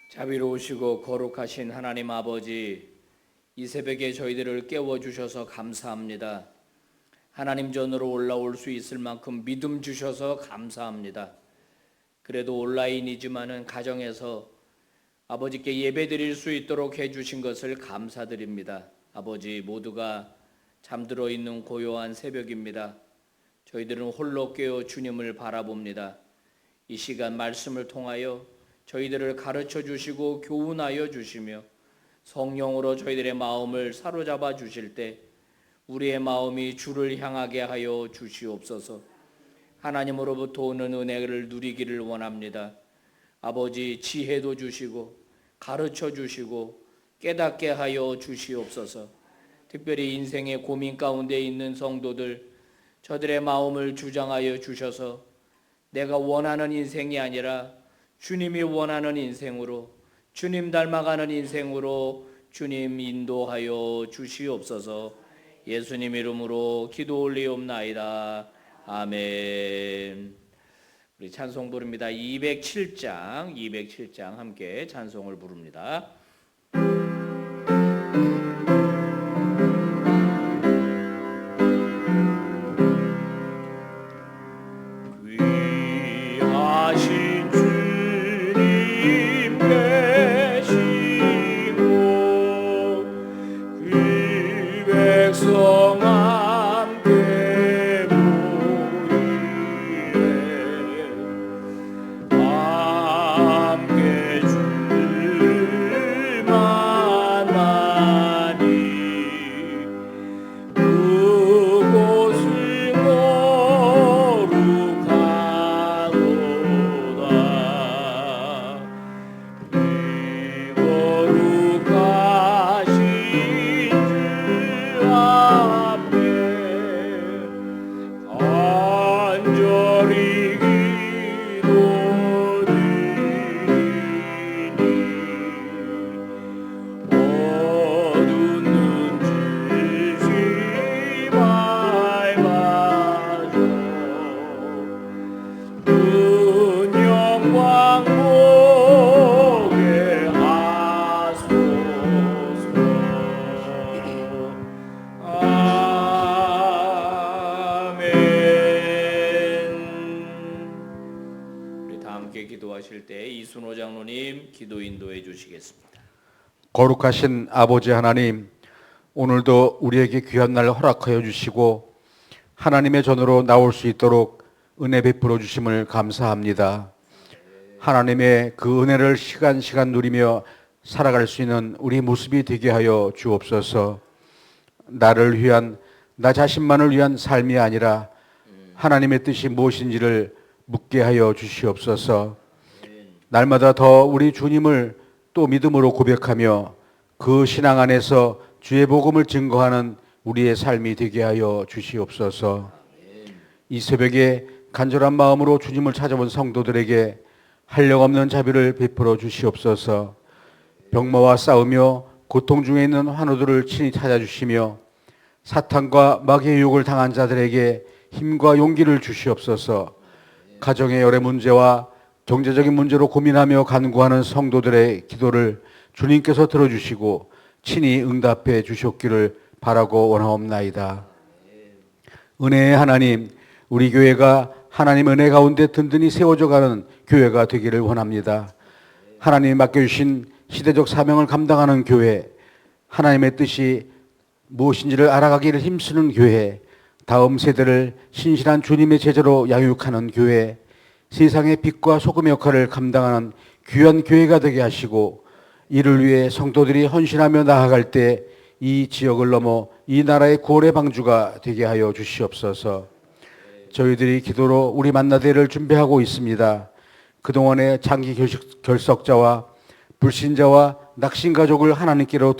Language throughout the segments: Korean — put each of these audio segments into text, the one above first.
자비로우시고 거룩하신 하나님 아버지, 이 새벽에 저희들을 깨워주셔서 감사합니다. 하나님 전으로 올라올 수 있을 만큼 믿음 주셔서 감사합니다. 그래도 온라인이지만은 가정에서 아버지께 예배드릴 수 있도록 해주신 것을 감사드립니다. 아버지, 모두가 잠들어 있는 고요한 새벽입니다. 저희들은 홀로 깨어 주님을 바라봅니다. 이 시간 말씀을 통하여 저희들을 가르쳐 주시고 교훈하여 주시며 성령으로 저희들의 마음을 사로잡아 주실 때 우리의 마음이 주를 향하게 하여 주시옵소서. 하나님으로부터 오는 은혜를 누리기를 원합니다. 아버지, 지혜도 주시고 가르쳐 주시고 깨닫게 하여 주시옵소서. 특별히 인생의 고민 가운데 있는 성도들, 저들의 마음을 주장하여 주셔서 내가 원하는 인생이 아니라 주님이 원하는 인생으로, 주님 닮아가는 인생으로 주님 인도하여 주시옵소서. 예수님 이름으로 기도 올리옵나이다. 아멘. 우리 찬송 부릅니다. 207장 함께 찬송을 부릅니다. 귀하신 주님 계시고 그 백성 함께 모이네. 함께 줄만 많이 그곳을 거룩하도다. 이 거룩하신 주 앞에 간절히 기도드리니 어두운 눈 주시 밝아서 큰 영광 보게 하소서. 아멘. 우리 다 함께 기도하실 때 이순호 장로님 기도 인도해 주시겠습니다. 거룩하신 아버지 하나님, 오늘도 우리에게 귀한 날 허락하여 주시고 하나님의 전으로 나올 수 있도록 은혜 베풀어 주심을 감사합니다. 하나님의 그 은혜를 시간 누리며 살아갈 수 있는 우리 모습이 되게 하여 주옵소서. 나를 위한, 나 자신만을 위한 삶이 아니라 하나님의 뜻이 무엇인지를 묻게 하여 주시옵소서. 날마다 더 우리 주님을 또 믿음으로 고백하며 그 신앙 안에서 주의 복음을 증거하는 우리의 삶이 되게 하여 주시옵소서. 이 새벽에 간절한 마음으로 주님을 찾아온 성도들에게 한량없는 자비를 베풀어 주시옵소서. 병마와 싸우며 고통 중에 있는 환우들을 친히 찾아주시며 사탄과 마귀의 유혹을 당한 자들에게 힘과 용기를 주시옵소서. 가정의 여러 문제와 경제적인 문제로 고민하며 간구하는 성도들의 기도를 주님께서 들어주시고 친히 응답해 주셨기를 바라고 원하옵나이다. 은혜의 하나님, 우리 교회가 하나님 은혜 가운데 든든히 세워져가는 교회가 되기를 원합니다. 하나님이 맡겨주신 시대적 사명을 감당하는 교회, 하나님의 뜻이 무엇인지를 알아가기를 힘쓰는 교회, 다음 세대를 신실한 주님의 제자로 양육하는 교회, 세상의 빛과 소금의 역할을 감당하는 귀한 교회가 되게 하시고 이를 위해 성도들이 헌신하며 나아갈 때 이 지역을 넘어 이 나라의 구원의 방주가 되게 하여 주시옵소서. 저희들이 기도로 우리 만나대를 준비하고 있습니다. 그동안의 장기 결석자와 불신자와 낙신가족을 하나님께로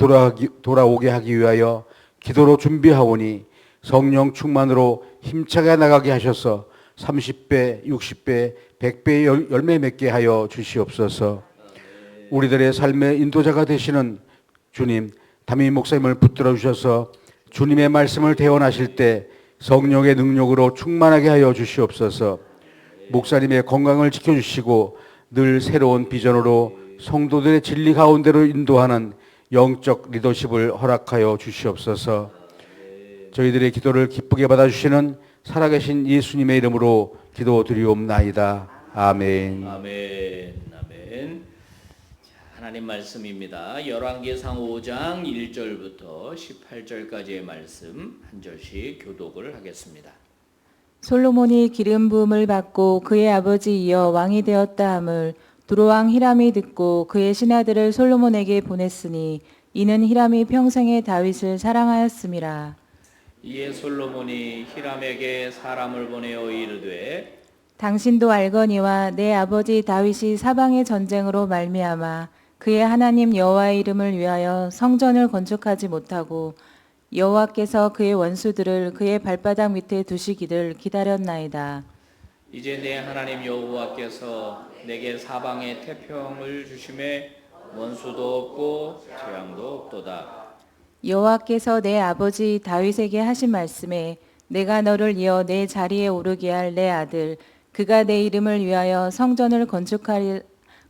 돌아오게 하기 위하여 기도로 준비하오니 성령 충만으로 힘차게 나가게 하셔서 30배, 60배, 100배의 열매 맺게 하여 주시옵소서. 우리들의 삶의 인도자가 되시는 주님, 담임 목사님을 붙들어 주셔서 주님의 말씀을 대언하실 때 성령의 능력으로 충만하게 하여 주시옵소서. 목사님의 건강을 지켜주시고 늘 새로운 비전으로 성도들의 진리 가운데로 인도하는 영적 리더십을 허락하여 주시옵소서. 저희들의 기도를 기쁘게 받아주시는 살아계신 예수님의 이름으로 기도드리옵나이다. 아멘. 아멘. 아멘. 자, 하나님 말씀입니다. 열왕기상 5장 1절부터 18절까지의 말씀 한 절씩 교독을 하겠습니다. 솔로몬이 기름 부음을 받고 그의 아버지 이어 왕이 되었다 함을 두로왕 히람이 듣고 그의 신하들을 솔로몬에게 보냈으니 이는 히람이 평생에 다윗을 사랑하였음이라. 이에 솔로몬이 히람에게 사람을 보내어 이르되 당신도 알거니와 내 아버지 다윗이 사방의 전쟁으로 말미암아 그의 하나님 여호와의 이름을 위하여 성전을 건축하지 못하고 여호와께서 그의 원수들을 그의 발바닥 밑에 두시기를 기다렸나이다. 이제 내 하나님 여호와께서 내게 사방에 태평을 주심에 원수도 없고 재앙도 없도다. 여호와께서 내 아버지 다윗에게 하신 말씀에 내가 너를 이어 내 자리에 오르게 할 내 아들 그가 내 이름을 위하여 성전을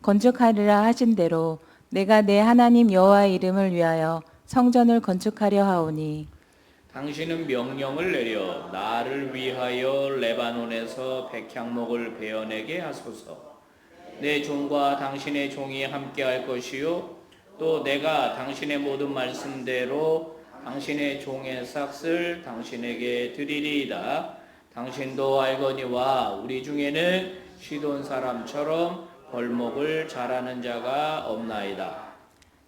건축하리라 하신 대로 내가 내 하나님 여호와의 이름을 위하여 성전을 건축하려 하오니 당신은 명령을 내려 나를 위하여 레바논에서 백향목을 베어내게 하소서. 내 종과 당신의 종이 함께할 것이요 또 내가 당신의 모든 말씀대로 당신의 종의 삭슬 당신에게 드리리이다. 당신도 알거니와 우리 중에는 시돈 사람처럼 벌목을 잘하는 자가 없나이다.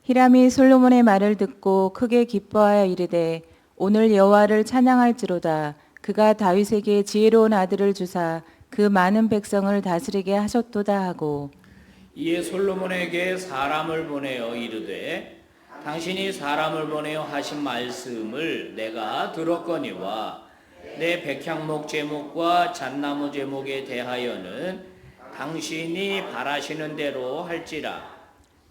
히람이 솔로몬의 말을 듣고 크게 기뻐하여 이르되 오늘 여호와를 찬양할지로다. 그가 다윗에게 지혜로운 아들을 주사 그 많은 백성을 다스리게 하셨도다 하고 이에 솔로몬에게 사람을 보내어 이르되 당신이 사람을 보내어 하신 말씀을 내가 들었거니와 내 백향목 제목과 잣나무 제목에 대하여는 당신이 바라시는 대로 할지라.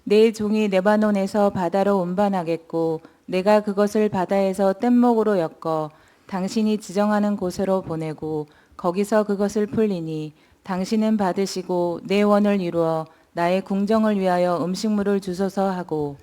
내 종이 레바논에서 바다로 운반하겠고 내가 그것을 바다에서 뗏목으로 엮어 당신이 지정하는 곳으로 보내고 거기서 그것을 풀리니 당신은 받으시고 내 원을 이루어 나의 궁정을 위하여 음식물을 주소서 하고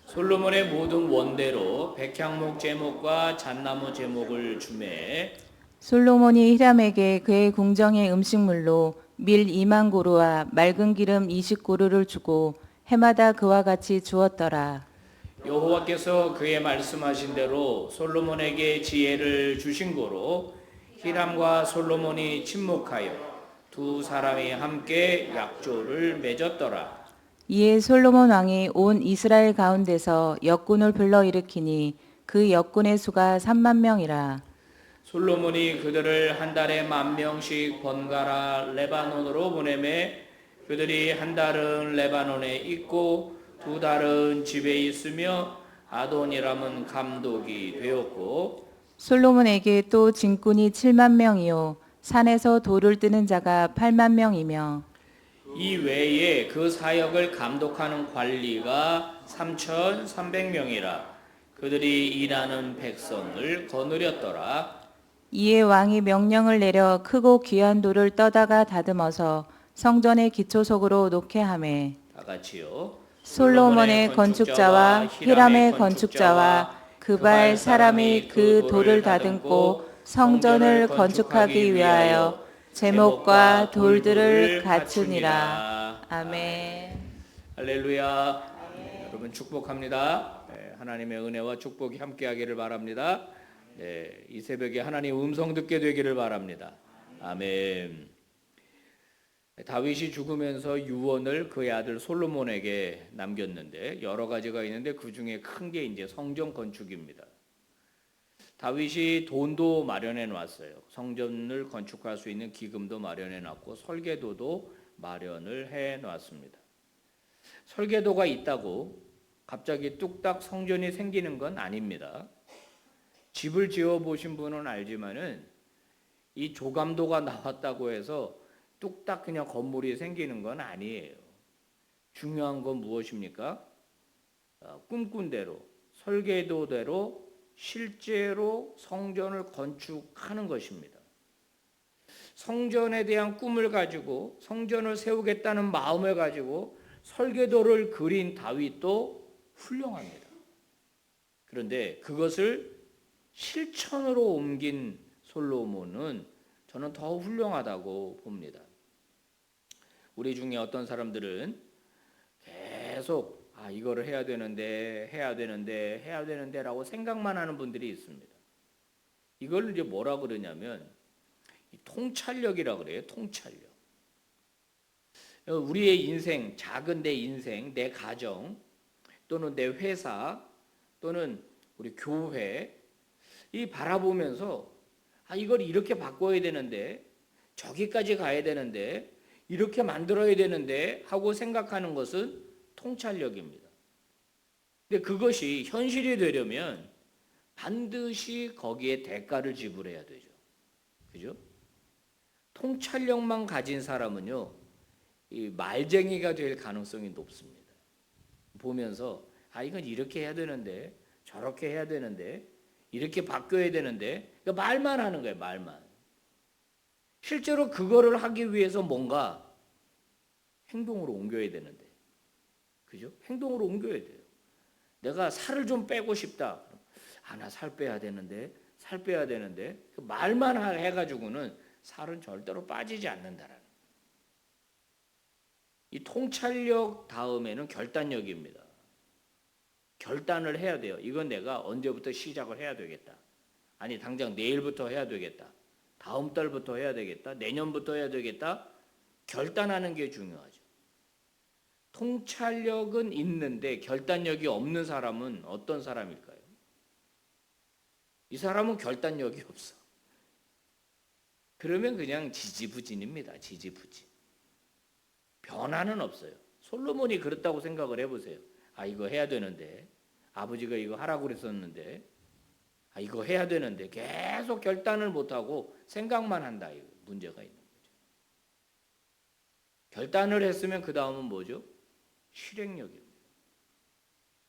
솔로몬의 모든 원대로 백향목 제목과 잣나무 제목을 주매 솔로몬이 히람에게 그의 궁정의 음식물로 밀 2만 고루와 맑은 기름 20고루를 주고 해마다 그와 같이 주었더라. 여호와께서 그의 말씀하신 대로 솔로몬에게 지혜를 주신 고로 히람과 솔로몬이 친목하여 두 사람이 함께 약조를 맺었더라. 이에 솔로몬 왕이 온 이스라엘 가운데서 역군을 불러일으키니 그 역군의 수가 3만 명이라. 솔로몬이 그들을 한 달에 10,000명씩 번갈아 레바논으로 보내매 그들이 한 달은 레바논에 있고 두 달은 집에 있으며 아도니람은 감독이 되었고 솔로몬에게 또 진군이 7만 명이요 산에서 돌을 뜨는 자가 8만 명이며 이 외에 그 사역을 감독하는 관리가 3,300명이라 그들이 일하는 백성을 거느렸더라. 이에 왕이 명령을 내려 크고 귀한 돌을 떠다가 다듬어서 성전의 기초석으로 놓게 하매 다 같이요. 솔로몬의 건축자와 히람의 건축자와 그발 사람이 그 돌을 다듬고 성전을 건축하기 위하여 제목과 돌들을 갖추니라. 아멘. 할렐루야. 여러분 축복합니다. 하나님의 은혜와 축복이 함께하기를 바랍니다. 이 새벽에 하나님 음성 듣게 되기를 바랍니다. 아멘. 다윗이 죽으면서 유언을 그의 아들 솔로몬에게 남겼는데 여러 가지가 있는데 그 중에 큰 게 이제 성전 건축입니다. 다윗이 돈도 마련해 놨어요. 성전을 건축할 수 있는 기금도 마련해 놨고 설계도도 마련을 해 놨습니다. 설계도가 있다고 갑자기 뚝딱 성전이 생기는 건 아닙니다. 집을 지어 보신 분은 알지만은 이 조감도가 나왔다고 해서 뚝딱 그냥 건물이 생기는 건 아니에요. 중요한 건 무엇입니까? 꿈꾼 대로, 설계도대로 실제로 성전을 건축하는 것입니다. 성전에 대한 꿈을 가지고 성전을 세우겠다는 마음을 가지고 설계도를 그린 다윗도 훌륭합니다. 그런데 그것을 실천으로 옮긴 솔로몬은 저는 더 훌륭하다고 봅니다. 우리 중에 어떤 사람들은 계속 이거를 해야 되는데 라고 생각만 하는 분들이 있습니다. 이걸 이제 뭐라 그러냐면 통찰력이라 그래요. 통찰력. 우리의 인생, 작은 내 인생, 내 가정, 또는 내 회사, 또는 우리 교회, 이 바라보면서 이걸 이렇게 바꿔야 되는데, 저기까지 가야 되는데, 이렇게 만들어야 되는데 하고 생각하는 것은 통찰력입니다. 근데 그것이 현실이 되려면 반드시 거기에 대가를 지불해야 되죠. 그죠? 통찰력만 가진 사람은요, 이 말쟁이가 될 가능성이 높습니다. 보면서 이건 이렇게 해야 되는데, 저렇게 해야 되는데, 이렇게 바뀌어야 되는데, 그러니까 말만 하는 거예요. 말만. 실제로 그거를 하기 위해서 뭔가 행동으로 옮겨야 되는데, 그죠? 행동으로 옮겨야 돼요. 내가 살을 좀 빼고 싶다. 나 살 빼야 되는데, 살 빼야 되는데, 말만 해가지고는 살은 절대로 빠지지 않는다라는. 이 통찰력 다음에는 결단력입니다. 결단을 해야 돼요. 이건 내가 언제부터 시작을 해야 되겠다. 아니 당장 내일부터 해야 되겠다. 다음 달부터 해야 되겠다. 내년부터 해야 되겠다. 결단하는 게 중요하죠. 통찰력은 있는데 결단력이 없는 사람은 어떤 사람일까요? 이 사람은 결단력이 없어. 그러면 그냥 지지부진입니다. 지지부진. 변화는 없어요. 솔로몬이 그렇다고 생각을 해보세요. 이거 해야 되는데, 아버지가 이거 하라고 그랬었는데, 이거 해야 되는데 계속 결단을 못하고 생각만 한다. 이거 문제가 있는 거죠. 결단을 했으면 그 다음은 뭐죠? 실행력입니다.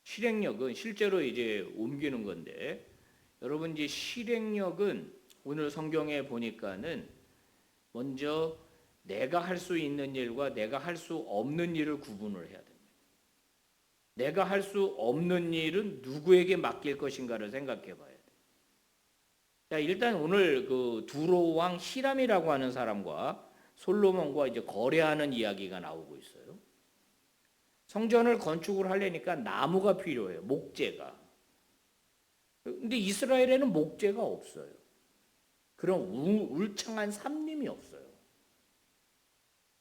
실행력은 실제로 이제 옮기는 건데, 여러분 이제 실행력은 오늘 성경에 보니까는 먼저 내가 할 수 있는 일과 내가 할 수 없는 일을 구분을 해야 됩니다. 내가 할 수 없는 일은 누구에게 맡길 것인가를 생각해 봐야 돼요. 자, 일단 오늘 그 두로 왕 히람이라고 하는 사람과 솔로몬과 이제 거래하는 이야기가 나오고 있어요. 성전을 건축을 하려니까 나무가 필요해요. 목재가. 근데 이스라엘에는 목재가 없어요. 그런 울창한 삼림이 없어요.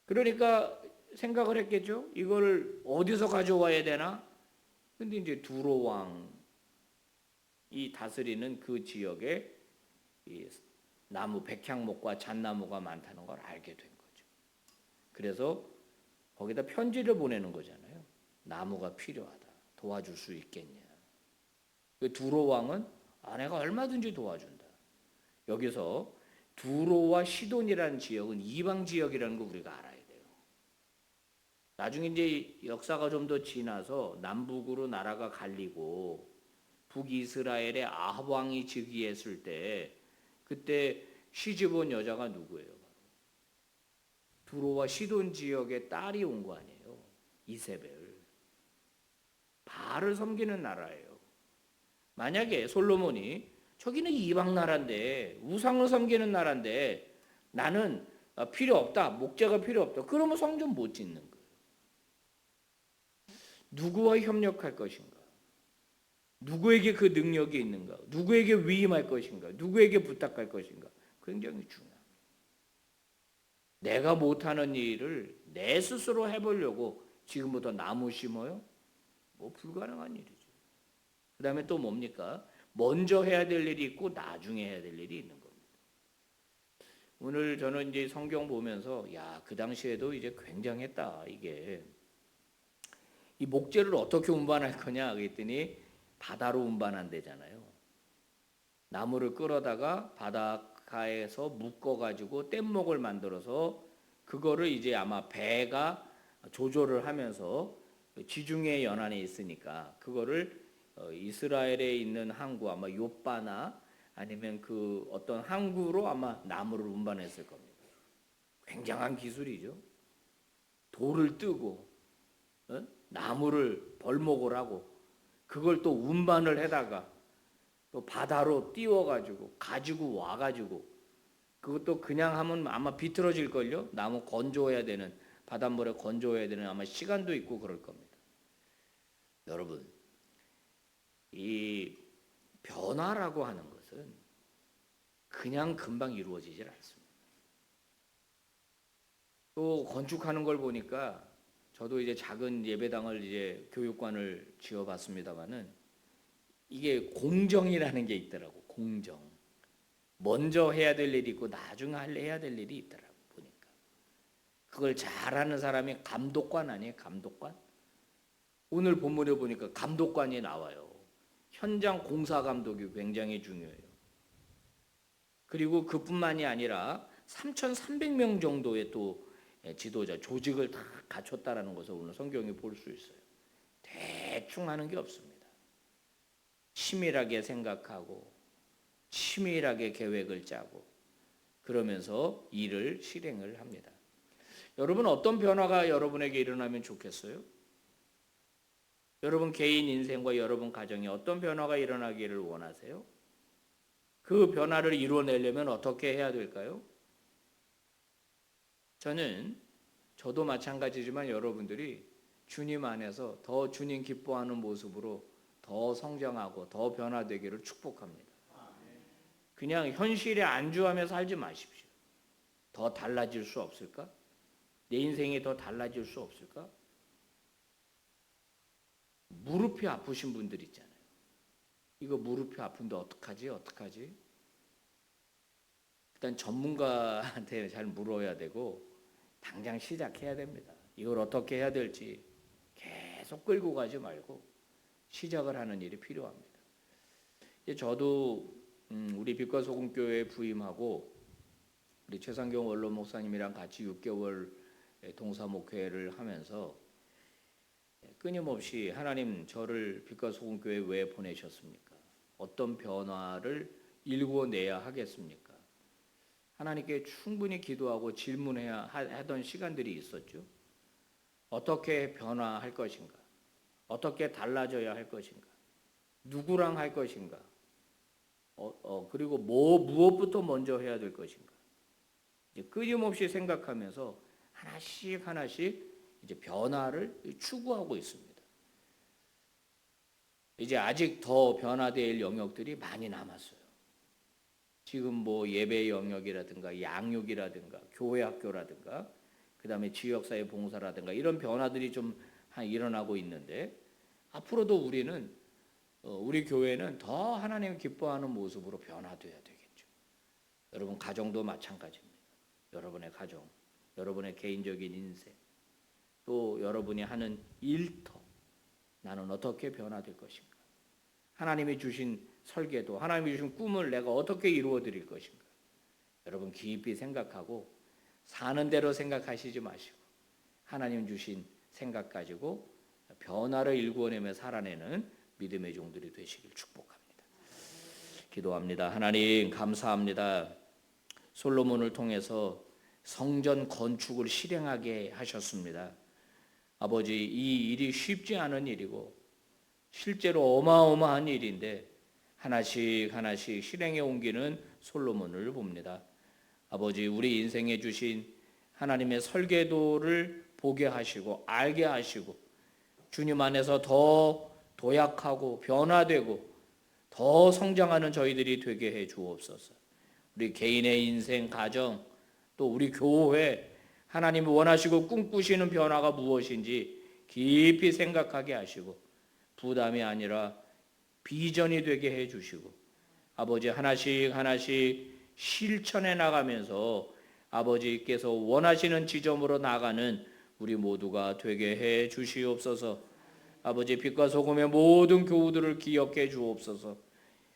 그러니까 생각을 했겠죠. 이걸 어디서 가져와야 되나? 근데 이제 두로 왕이 다스리는 그 지역에 이 나무 백향목과 잣나무가 많다는 걸 알게 된 거죠. 그래서 거기다 편지를 보내는 거잖아요. 나무가 필요하다. 도와줄 수 있겠냐. 그 두로 왕은 내가 얼마든지 도와준다. 여기서 두로와 시돈이라는 지역은 이방 지역이라는 거 우리가 알아야 돼요. 나중에 이제 역사가 좀 더 지나서 남북으로 나라가 갈리고 북이스라엘의 아합 왕이 즉위했을 때 그때 시집 온 여자가 누구예요? 두로와 시돈 지역의 딸이 온 거 아니에요. 이세벨. 바알을 섬기는 나라예요. 만약에 솔로몬이 저기는 이방 나라인데 우상을 섬기는 나라인데 나는 필요 없다. 목재가 필요 없다. 그러면 성전 못 짓는 거예요. 누구와 협력할 것인가? 누구에게 그 능력이 있는가? 누구에게 위임할 것인가? 누구에게 부탁할 것인가? 굉장히 중요합니다. 내가 못하는 일을 내 스스로 해보려고 지금부터 나무 심어요? 불가능한 일이죠. 그 다음에 또 뭡니까? 먼저 해야 될 일이 있고 나중에 해야 될 일이 있는 겁니다. 오늘 저는 이제 성경 보면서 그 당시에도 이제 굉장했다. 이게 이 목재를 어떻게 운반할 거냐 그랬더니 바다로 운반한대잖아요. 나무를 끌어다가 바닷가에서 묶어가지고 뗏목을 만들어서 그거를 이제 아마 배가 조절을 하면서 지중해 연안에 있으니까 그거를 이스라엘에 있는 항구 아마 요바나 아니면 그 어떤 항구로 아마 나무를 운반했을 겁니다. 굉장한 기술이죠. 돌을 뜨고 나무를 벌목을 하고 그걸 또 운반을 해다가 또 바다로 띄워가지고 가지고 와가지고 그것도 그냥 하면 아마 비틀어질걸요. 나무 건조해야 되는 바닷물에 건조해야 되는 아마 시간도 있고 그럴 겁니다. 여러분, 이 변화라고 하는 것은 그냥 금방 이루어지질 않습니다. 또 건축하는 걸 보니까 저도 이제 작은 예배당을 이제 교육관을 지어봤습니다만은 이게 공정이라는 게 있더라고. 공정. 먼저 해야 될 일이 있고 나중에 해야 될 일이 있더라고 보니까. 그걸 잘하는 사람이 감독관 아니에요? 감독관? 오늘 본문에 보니까 감독관이 나와요. 현장 공사 감독이 굉장히 중요해요. 그리고 그뿐만이 아니라 3,300명 정도의 또 지도자, 조직을 다 갖췄다라는 것을 오늘 성경에 볼 수 있어요. 대충 하는 게 없습니다. 치밀하게 생각하고 치밀하게 계획을 짜고 그러면서 일을 실행을 합니다. 여러분 어떤 변화가 여러분에게 일어나면 좋겠어요? 여러분 개인 인생과 여러분 가정에 어떤 변화가 일어나기를 원하세요? 그 변화를 이루어내려면 어떻게 해야 될까요? 저도 마찬가지지만 여러분들이 주님 안에서 더 주님 기뻐하는 모습으로 더 성장하고 더 변화되기를 축복합니다. 그냥 현실에 안주하며 살지 마십시오. 더 달라질 수 없을까? 내 인생이 더 달라질 수 없을까? 무릎이 아프신 분들 있잖아요. 이거 무릎이 아픈데 어떡하지? 일단 전문가한테 잘 물어야 되고 당장 시작해야 됩니다. 이걸 어떻게 해야 될지 계속 끌고 가지 말고 시작을 하는 일이 필요합니다. 저도 우리 빛과 소금 교회에 부임하고 우리 최상경 원로 목사님이랑 같이 6개월 동사 목회를 하면서 끊임없이 하나님 저를 빛과 소금 교회에 왜 보내셨습니까? 어떤 변화를 일궈내야 하겠습니까? 하나님께 충분히 기도하고 질문해야 하던 시간들이 있었죠. 어떻게 변화할 것인가? 어떻게 달라져야 할 것인가? 누구랑 할 것인가? 그리고 무엇부터 먼저 해야 될 것인가? 이제 끊임없이 생각하면서 하나씩 이제 변화를 추구하고 있습니다. 이제 아직 더 변화될 영역들이 많이 남았어요. 지금 뭐 예배 영역이라든가 양육이라든가 교회 학교라든가 그다음에 지역사회 봉사라든가 이런 변화들이 좀 일어나고 있는데 앞으로도 우리 교회는 더 하나님 기뻐하는 모습으로 변화돼야 되겠죠. 여러분 가정도 마찬가지입니다. 여러분의 가정, 여러분의 개인적인 인생, 또 여러분이 하는 일터 나는 어떻게 변화될 것인가? 하나님이 주신 설계도, 하나님이 주신 꿈을 내가 어떻게 이루어 드릴 것인가? 여러분 깊이 생각하고 사는 대로 생각하시지 마시고 하나님 주신 생각 가지고 변화를 일구어내며 살아내는 믿음의 종들이 되시길 축복합니다. 기도합니다. 하나님 감사합니다. 솔로몬을 통해서 성전 건축을 실행하게 하셨습니다. 아버지 이 일이 쉽지 않은 일이고 실제로 어마어마한 일인데 하나씩 실행해 옮기는 솔로몬을 봅니다. 아버지 우리 인생에 주신 하나님의 설계도를 보게 하시고 알게 하시고 주님 안에서 더 도약하고 변화되고 더 성장하는 저희들이 되게 해 주옵소서. 우리 개인의 인생, 가정, 또 우리 교회 하나님이 원하시고 꿈꾸시는 변화가 무엇인지 깊이 생각하게 하시고 부담이 아니라 비전이 되게 해 주시고 아버지 하나씩 실천해 나가면서 아버지께서 원하시는 지점으로 나가는 우리 모두가 되게 해 주시옵소서. 아버지 빛과 소금의 모든 교우들을 기억해 주옵소서.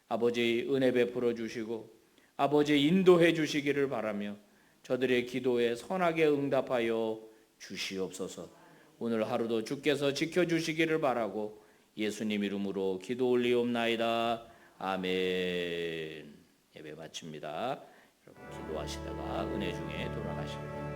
아버지 은혜 베풀어 주시고 아버지 인도해 주시기를 바라며 저들의 기도에 선하게 응답하여 주시옵소서. 오늘 하루도 주께서 지켜주시기를 바라고 예수님 이름으로 기도 올리옵나이다. 아멘. 예배 마칩니다. 여러분 기도하시다가 은혜 중에 돌아가시길 바랍니다.